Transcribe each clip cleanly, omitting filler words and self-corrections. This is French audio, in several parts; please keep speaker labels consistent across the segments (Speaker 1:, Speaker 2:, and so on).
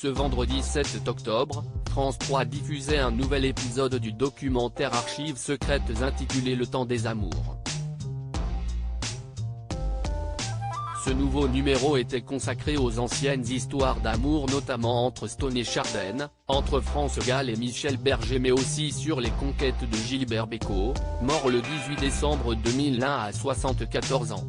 Speaker 1: Ce vendredi 7 octobre, France 3 diffusait un nouvel épisode du documentaire Archives secrètes intitulé Le temps des amours. Ce nouveau numéro était consacré aux anciennes histoires d'amour, notamment entre Stone et Chardenne, entre France Gall et Michel Berger, mais aussi sur les conquêtes de Gilbert Bécaud, mort le 18 décembre 2001 à 74 ans.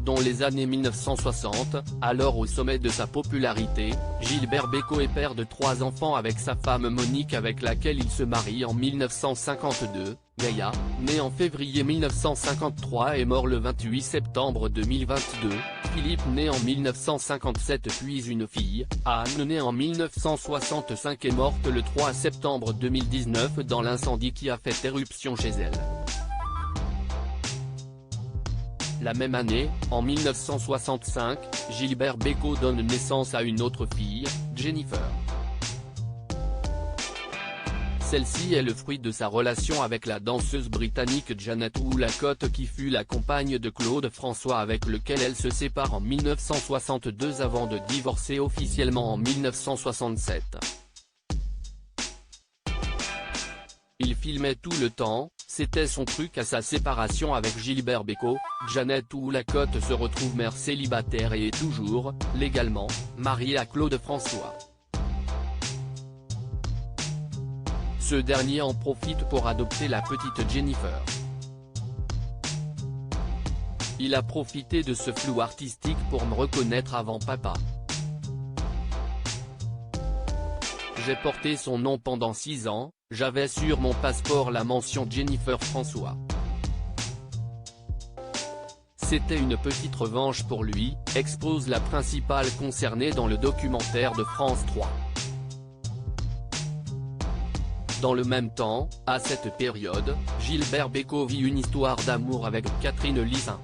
Speaker 1: Dans les années 1960, alors au sommet de sa popularité, Gilbert Bécaud est père de 3 enfants avec sa femme Monique, avec laquelle il se marie en 1952, Gaïa, né en février 1953 et mort le 28 septembre 2022, Philippe né en 1957, puis une fille, Anne née en 1965 est morte le 3 septembre 2019 dans l'incendie qui a fait éruption chez elle. La même année, en 1965, Gilbert Bécaud donne naissance à une autre fille, Jennifer. Celle-ci est le fruit de sa relation avec la danseuse britannique Janet Woolacott, qui fut la compagne de Claude François, avec lequel elle se sépare en 1962 avant de divorcer officiellement en 1967. Il filmait tout le temps, c'était son truc. À sa séparation avec Gilbert Bécaud, Janet Woolacott se retrouve mère célibataire et est toujours, légalement, mariée à Claude François. Ce dernier en profite pour adopter la petite Jennifer. Il a profité de ce flou artistique pour me reconnaître avant papa. J'ai porté son nom pendant 6 ans, j'avais sur mon passeport la mention Jennifer François. C'était une petite revanche pour lui, expose la principale concernée dans le documentaire de France 3. Dans le même temps, à cette période, Gilbert Bécaud vit une histoire d'amour avec Catherine Lissin.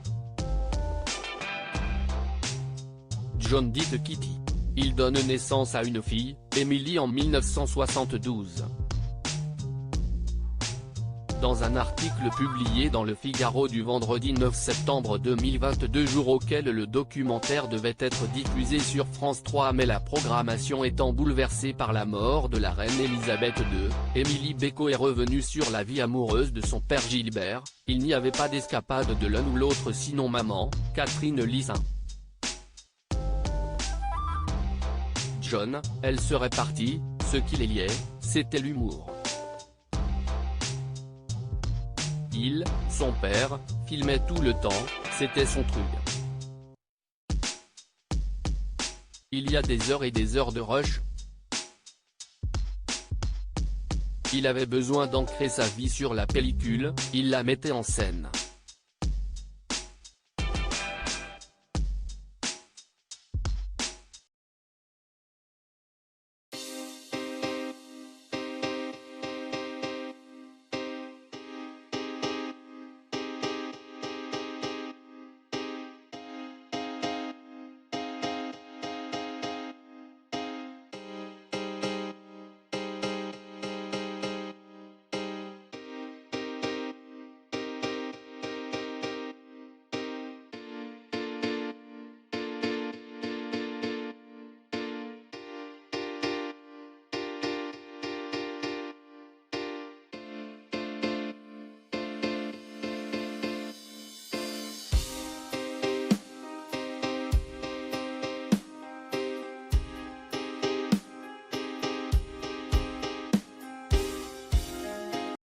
Speaker 1: John dite Kitty. Il donne naissance à une fille, Émilie, en 1972. Dans un article publié dans Le Figaro du vendredi 9 septembre 2022, jour auquel le documentaire devait être diffusé sur France 3, mais la programmation étant bouleversée par la mort de la reine Elisabeth II, Émilie Bécaud est revenue sur la vie amoureuse de son père Gilbert. Il n'y avait pas d'escapade de l'un ou l'autre sinon maman, Catherine Lissin. John, elle serait partie, ce qui les liait, c'était l'humour. Il, son père, filmait tout le temps, c'était son truc. Il y a des heures et des heures de rush. Il avait besoin d'ancrer sa vie sur la pellicule, il la mettait en scène.